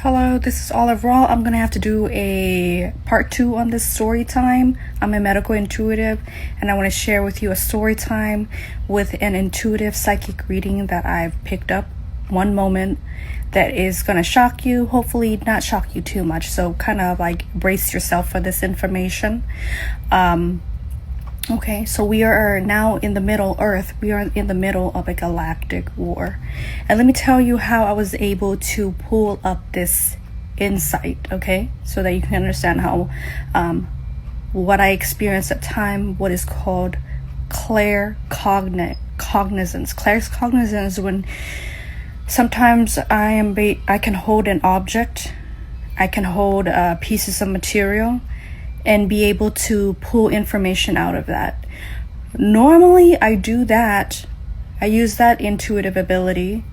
Hello, this is Olive Raw. I'm gonna have to do a part 2 on this story time. I'm a medical intuitive and I want to share with you a story time with an intuitive psychic reading that I've picked up one moment that is gonna shock you, hopefully not shock you too much, so kind of like brace yourself for this information. Okay, so we are now in the middle Earth. We are in the middle of a galactic war. And let me tell you how I was able to pull up this insight, okay? So that you can understand how what I experienced at time, what is called claircognizance. Claircognizance is when sometimes I can hold an object, I can hold pieces of material and be able to pull information out of that. Normally I do that, I use that intuitive ability,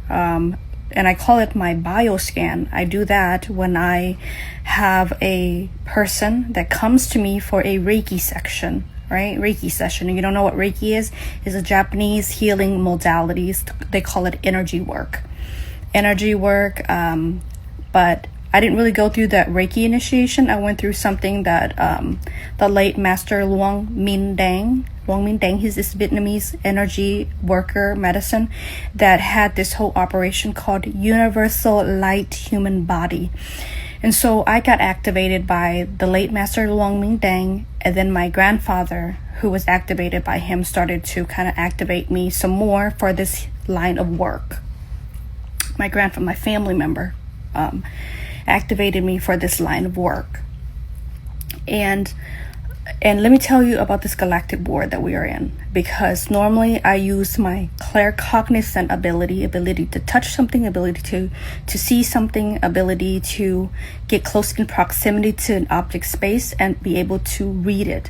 and I call it my bioscan. I do that when I have a person that comes to me for a Reiki section, right? Reiki session. You don't know what Reiki is? It's a Japanese healing modalities. They call it energy work. But I didn't really go through that Reiki initiation. I went through something that the late Master Luang Minh Dang, he's this Vietnamese energy worker medicine that had this whole operation called Universal Light Human Body. And so I got activated by the late Master Luang Minh Dang, and then my grandfather, who was activated by him, started to kind of activate me some more for this line of work. My family member, activated me for this line of work. And let me tell you about this galactic war that we are in, because normally I use my claircognizant ability to touch something, ability to see something, ability to get close in proximity to an object space and be able to read it.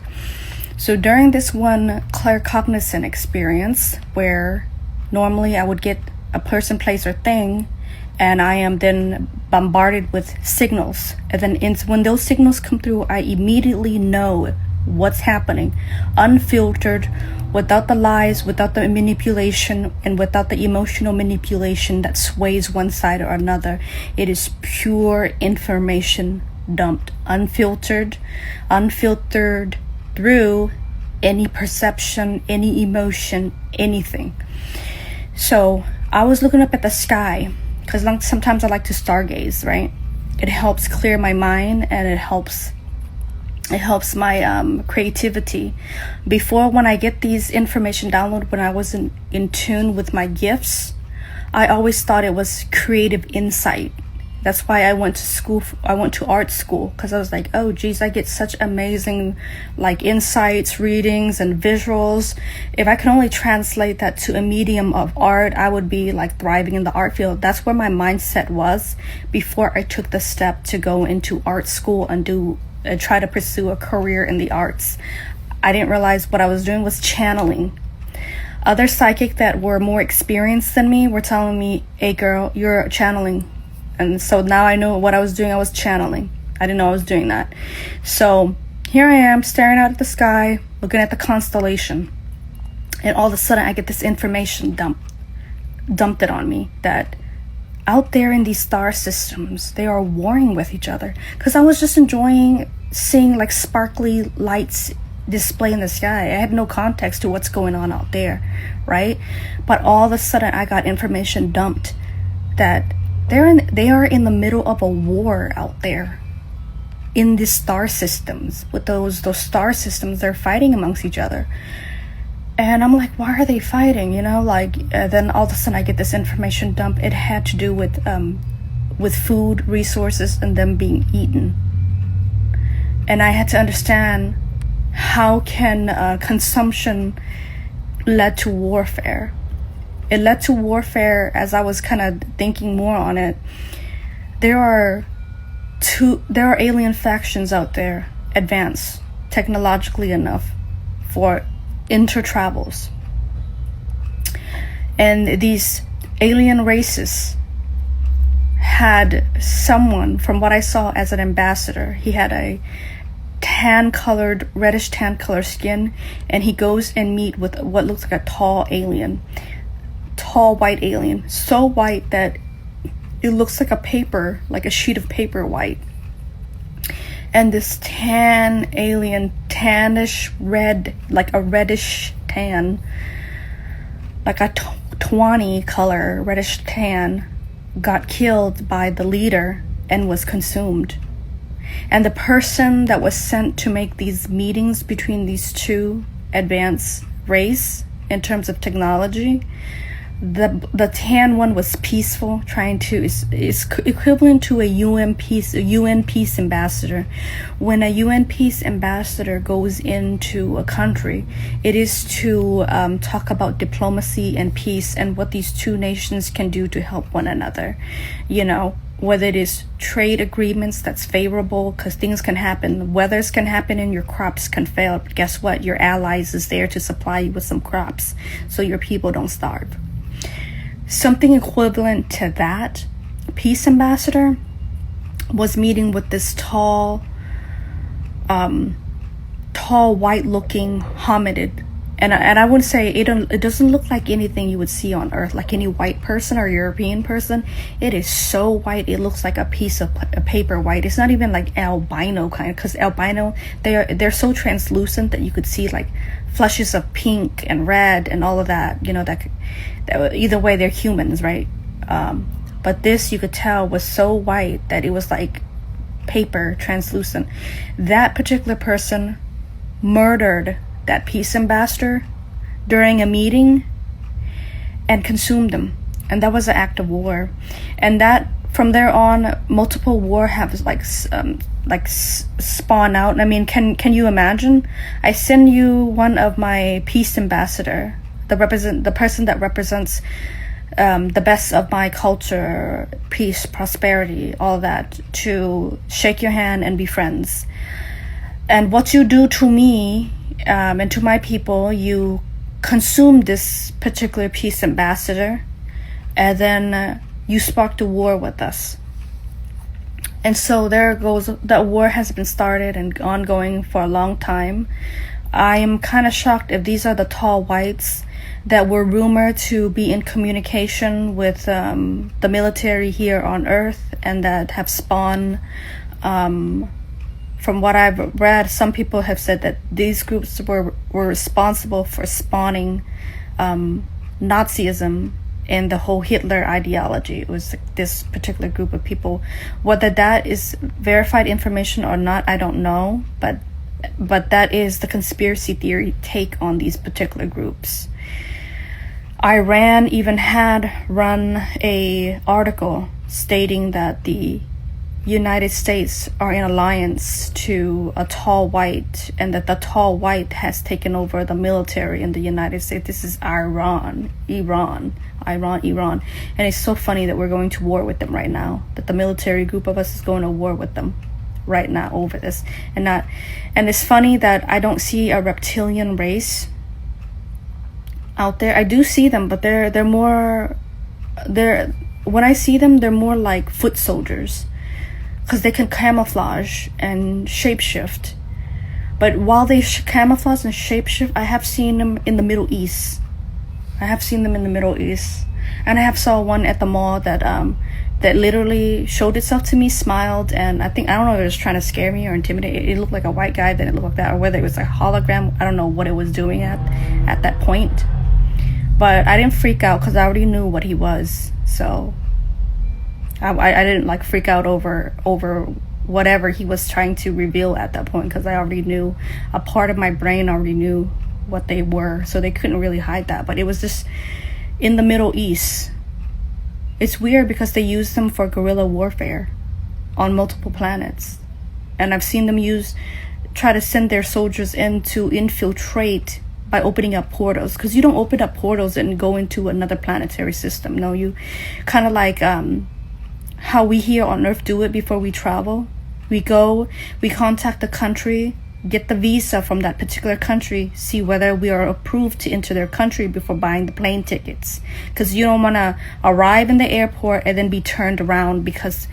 So during this one claircognizant experience, where normally I would get a person, place, or thing, and I am then bombarded with signals. And then when those signals come through, I immediately know what's happening, unfiltered, without the lies, without the manipulation, and without the emotional manipulation that sways one side or another. It is pure information dumped, unfiltered through any perception, any emotion, anything. So I was looking up at the sky, because sometimes I like to stargaze, right? It helps clear my mind, and it helps my creativity. Before, when I get these information downloaded, when I wasn't in tune with my gifts, I always thought it was creative insight. That's why I went to school. I went to art school, because I was like, oh geez, I get such amazing like insights, readings, and visuals. If I can only translate that to a medium of art, I would be like thriving in the art field. That's where my mindset was before I took the step to go into art school and try to pursue a career in the arts. I didn't realize what I was doing was channeling. Other psychic that were more experienced than me were telling me, hey girl, you're channeling. And so now I know what I was doing. I was channeling. I didn't know I was doing that. So here I am staring out at the sky, looking at the constellation. And all of a sudden I get this information dumped it on me that out there in these star systems, they are warring with each other. Because I was just enjoying seeing like sparkly lights display in the sky. I had no context to what's going on out there, right? But all of a sudden I got information dumped that they are in the middle of a war out there in these star systems. With those star systems, they're fighting amongst each other. And I'm like, why are they fighting? You know, like then all of a sudden I get this information dump. It had to do with food resources and them being eaten. And I had to understand, how can consumption lead to warfare? It led to warfare as I was kind of thinking more on it. There are alien factions out there, advanced technologically enough for intertravels. And these alien races had someone, from what I saw, as an ambassador. He had a reddish tan colored skin, and he goes and meet with what looks like a tall white alien, so white that it looks like a paper, like a sheet of paper white. And this tan alien, tannish red, like a reddish tan, like a tawny color, reddish tan, got killed by the leader and was consumed. And the person that was sent to make these meetings between these two advanced race in terms of technology, the tan one was peaceful, trying to is equivalent to a UN peace ambassador. When a UN peace ambassador goes into a country, it is to talk about diplomacy and peace and what these two nations can do to help one another. You know, whether it is trade agreements that's favorable, because things can happen, weathers can happen and your crops can fail, but guess what? Your allies is there to supply you with some crops so your people don't starve. Something equivalent to that, peace ambassador was meeting with this tall white-looking hominid, and I wouldn't say it doesn't look like anything you would see on Earth, like any white person or European person. It is so white, it looks like a piece of a paper white. It's not even like albino kind, because albino they're so translucent that you could see like flushes of pink and red and all of that. You know, that either way they're humans, right? But this, you could tell, was so white that it was like paper, translucent. That particular person murdered that peace ambassador during a meeting and consumed them, and that was an act of war. And that from there on, multiple war have spawn out. I mean, can you imagine? I send you one of my peace ambassador, the person that represents the best of my culture, peace, prosperity, all that, to shake your hand and be friends. And what you do to me and to my people, you consume this particular peace ambassador, and then you sparked a war with us. And so there goes, that war has been started and ongoing for a long time. I am kind of shocked if these are the tall whites that were rumored to be in communication with the military here on Earth, and that have spawned, from what I've read, some people have said that these groups were responsible for spawning Nazism and the whole Hitler ideology. It was this particular group of people. Whether that is verified information or not, I don't know, but that is the conspiracy theory take on these particular groups. Iran even had run a article stating that the United States are in alliance to a tall white, and that the tall white has taken over the military in the United States. This is Iran. And it's so funny that we're going to war with them right now, that the military group of us is going to war with them right now over this. And it's funny that I don't see a reptilian race out there. I do see them, but they're more, when I see them, they're more like foot soldiers, because they can camouflage and shapeshift. But while they camouflage and shapeshift, I have seen them in the Middle East. And I have saw one at the mall that literally showed itself to me, smiled, and I don't know if it was trying to scare me or intimidate. It looked like a white guy, then it looked like that, or whether it was a hologram. I don't know what it was doing at that point. But I didn't freak out because I already knew what he was. So I didn't like freak out over whatever he was trying to reveal at that point, because I already knew, a part of my brain already knew what they were, so they couldn't really hide that. But it was just in the Middle East. It's weird because they use them for guerrilla warfare on multiple planets, and I've seen them try to send their soldiers in to infiltrate by opening up portals, because you don't open up portals and go into another planetary system. No, you kind of like how we here on Earth do it before we travel. We go, we contact the country, get the visa from that particular country, see whether we are approved to enter their country before buying the plane tickets. Because you don't want to arrive in the airport and then be turned around because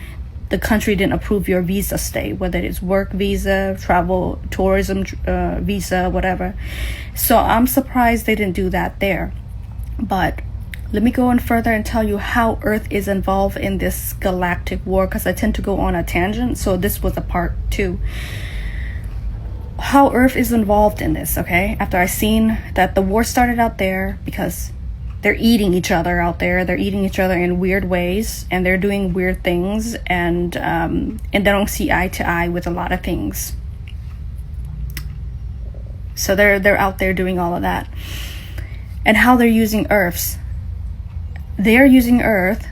the country didn't approve your visa stay, whether it's work visa, travel, tourism visa, whatever. So I'm surprised they didn't do that there. But let me go in further and tell you how Earth is involved in this galactic war, because I tend to go on a tangent, so this was a part 2. How Earth is involved in this, okay? After I seen that the war started out there because they're eating each other out there. They're eating each other in weird ways, and they're doing weird things, and they don't see eye to eye with a lot of things. So they're out there doing all of that. And how they're using Earths. They're using Earth.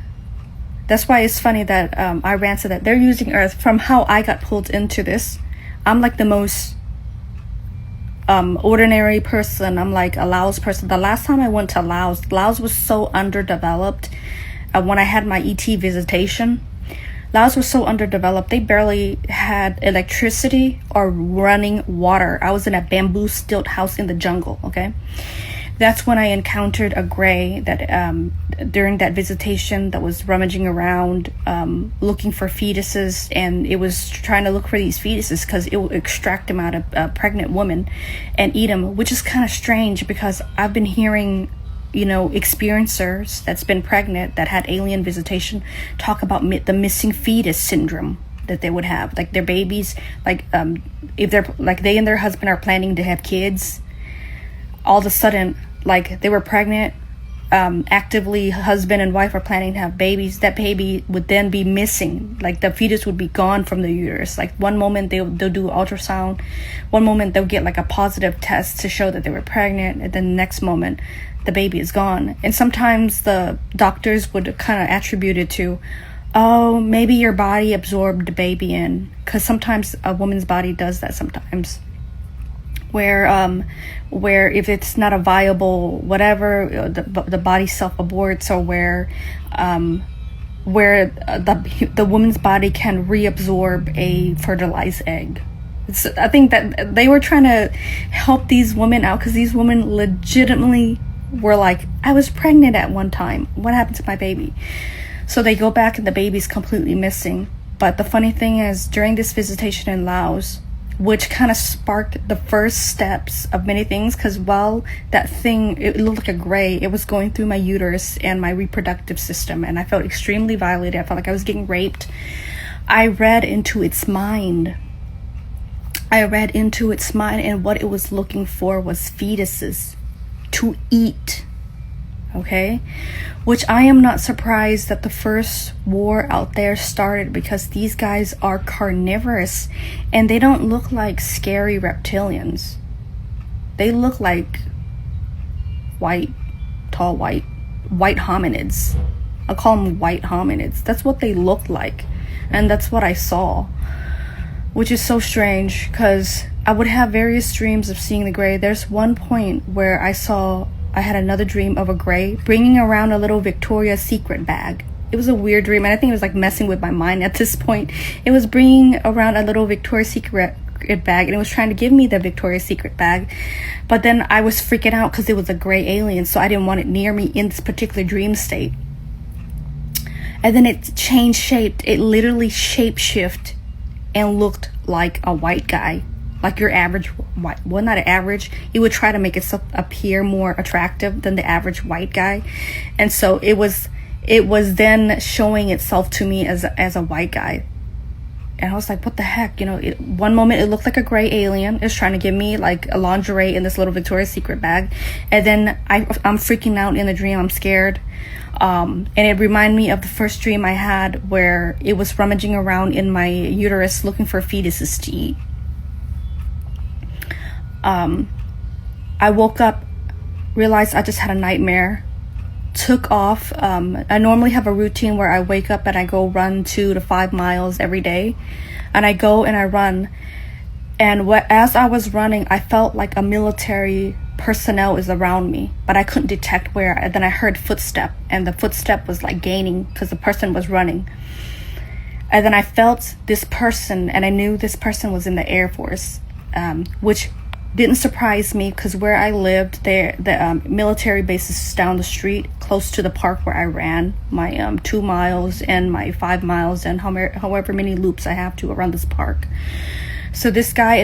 That's why it's funny that I ranted that they're using Earth. From how I got pulled into this, I'm like the most ordinary person. I'm like a Laos person. The last time I went to Laos was so underdeveloped. When I had my ET visitation, Laos was so underdeveloped. They barely had electricity or running water. I was in a bamboo stilt house in the jungle, okay? That's when I encountered a gray that during that visitation that was rummaging around looking for fetuses, and it was trying to look for these fetuses because it will extract them out of a pregnant woman and eat them, which is kind of strange because I've been hearing, you know, experiencers that's been pregnant that had alien visitation talk about the missing fetus syndrome that they would have, like their babies, like if they're like they and their husband are planning to have kids, all of a sudden, like they were pregnant, actively husband and wife are planning to have babies, that baby would then be missing. Like the fetus would be gone from the uterus. Like one moment they'll do ultrasound, one moment they'll get like a positive test to show that they were pregnant, and then the next moment the baby is gone. And sometimes the doctors would kind of attribute it to, oh, maybe your body absorbed the baby in, because sometimes a woman's body does that sometimes. Where if it's not a viable whatever, the body self aborts, or where the woman's body can reabsorb a fertilized egg. I think that they were trying to help these women out, because these women legitimately were like, I was pregnant at one time. What happened to my baby? So they go back and the baby's completely missing. But the funny thing is, during this visitation in Laos, which kind of sparked the first steps of many things, because while that thing, it looked like a gray, it was going through my uterus and my reproductive system, and I felt extremely violated. I felt like I was getting raped. I read into its mind, and what it was looking for was fetuses to eat, okay? Which I am not surprised that the first war out there started, because these guys are carnivorous and they don't look like scary reptilians. They look like tall white hominids. I'll call them white hominids. That's what they look like, and that's what I saw, which is so strange, because I would have various dreams of seeing the gray. There's one point where I had another dream of a gray bringing around a little Victoria's Secret bag. It was a weird dream, and I think it was like messing with my mind at this point. It was bringing around a little Victoria's Secret bag, and it was trying to give me the Victoria's Secret bag. But then I was freaking out because it was a gray alien, so I didn't want it near me in this particular dream state. And then it changed shape. It literally shape-shifted and looked like a white guy. Like your average white, well, not average. It would try to make itself appear more attractive than the average white guy, and so it was then showing itself to me as a white guy, and I was like, what the heck, you know? One moment it looked like a gray alien. It's trying to give me like a lingerie in this little Victoria's Secret bag, and then I'm freaking out in the dream. I'm scared. And it reminded me of the first dream I had where it was rummaging around in my uterus looking for fetuses to eat. I woke up, realized I just had a nightmare, took off. I normally have a routine where I wake up and I go run 2 to 5 miles every day, and I go and I run, and as I was running, I felt like a military personnel is around me, but I couldn't detect where. And then I heard footstep, and the footstep was like gaining because the person was running. And then I felt this person, and I knew this person was in the Air Force, which didn't surprise me, because where I lived, the military base is down the street, close to the park where I ran my 2 miles and my 5 miles and however many loops I have to around this park. So this guy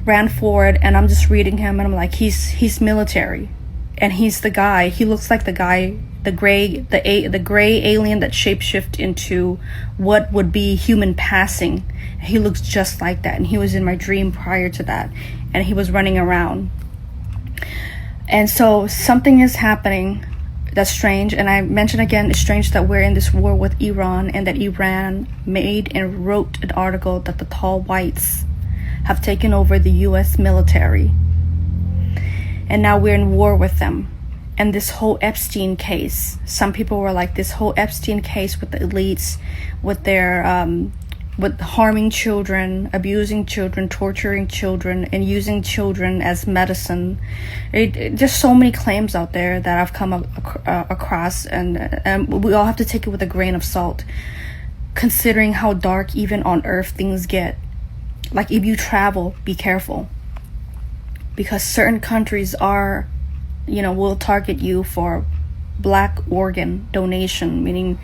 ran forward, and I'm just reading him, and I'm like, he's military. and he's the guy. He looks like the guy, the gray alien that shapeshift into what would be human passing. He looks just like that, and he was in my dream prior to that, and he was running around. And so something is happening that's strange. And I mentioned again, it's strange that we're in this war with Iran, and that Iran made and wrote an article that the tall whites have taken over the US military, and now we're in war with them. And this whole Epstein case, some people were like, this whole Epstein case with the elites, with their with harming children, abusing children, torturing children, and using children as medicine. Just so many claims out there that I've come across, and we all have to take it with a grain of salt, considering how dark even on Earth things get. Like, if you travel, be careful, because certain countries are, will target you for black organ donation, meaning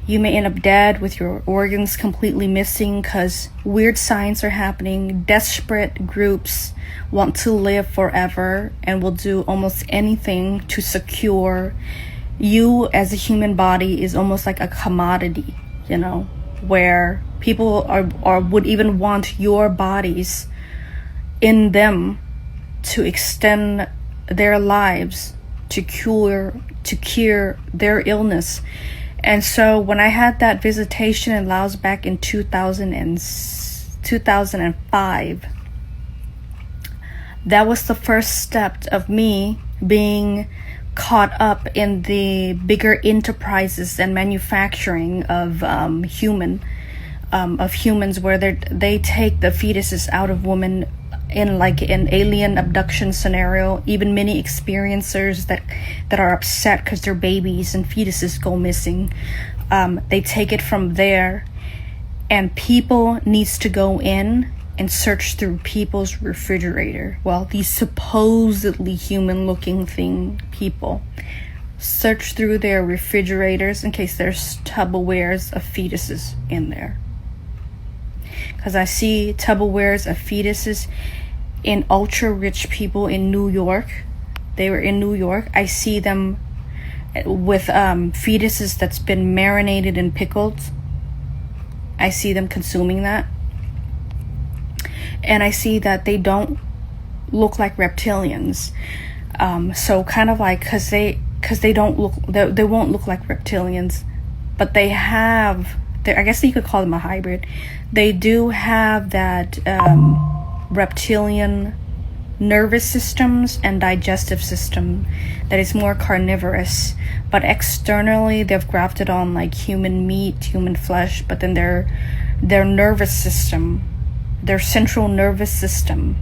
you may end up dead with your organs completely missing because weird signs are happening. Desperate groups want to live forever and will do almost anything to secure you as a human body. Is almost like a commodity, where people would even want your bodies in them to extend their lives, to cure their illness. And so when I had that visitation in Laos back in 2005, that was the first step of me being caught up in the bigger enterprises and manufacturing of humans, where they take the fetuses out of women in like an alien abduction scenario. Even many experiencers that are upset because their babies and fetuses go missing, they take it from there, and people needs to go in and search through people's refrigerator. Well, these supposedly human looking people search through their refrigerators in case there's Tupperwares of fetuses in there, because I see Tupperwares of fetuses in ultra rich people in New York. They were in New York. I see them with fetuses that's been marinated and pickled. I see them consuming that, and I see that they don't look like reptilians. So kind of like, because they don't look, they won't look like reptilians, but they have, I guess you could call them a hybrid. They do have that reptilian nervous systems and digestive system that is more carnivorous, but externally they've grafted on like human meat, human flesh, but then their nervous system, their central nervous system,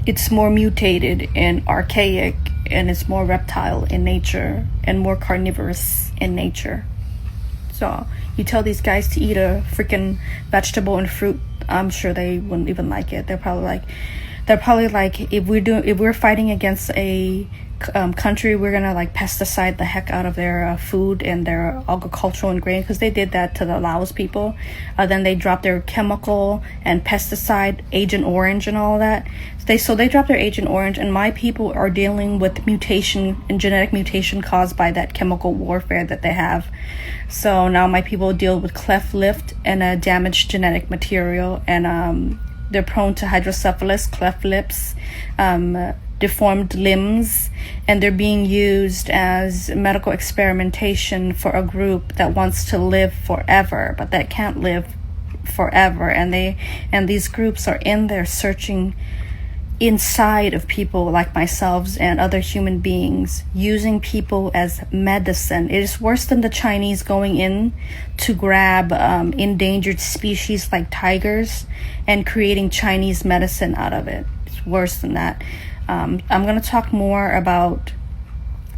it's more mutated and archaic, and it's more reptile in nature and more carnivorous in nature. So you tell these guys to eat a freaking vegetable and fruit, I'm sure they wouldn't even like it. They're probably like, if we're fighting against a country, we're gonna like pesticide the heck out of their food and their agricultural and grain, because they did that to the Laos people. Then they dropped their chemical and pesticide Agent Orange and all that. So they dropped their Agent Orange, and my people are dealing with mutation and genetic mutation caused by that chemical warfare that they have. So now my people deal with cleft lip and damaged genetic material, and they're prone to hydrocephalus, cleft lips, deformed limbs, and they're being used as medical experimentation for a group that wants to live forever, but that can't live forever. And these groups are in there searching inside of people like myself and other human beings, using people as medicine. It is worse than the Chinese going in to grab endangered species like tigers and creating Chinese medicine out of it. It's worse than that. I'm going to talk more about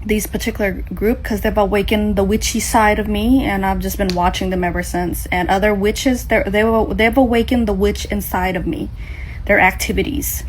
these particular group because they've awakened the witchy side of me, and I've just been watching them ever since. And other witches, they've awakened the witch inside of me, their activities.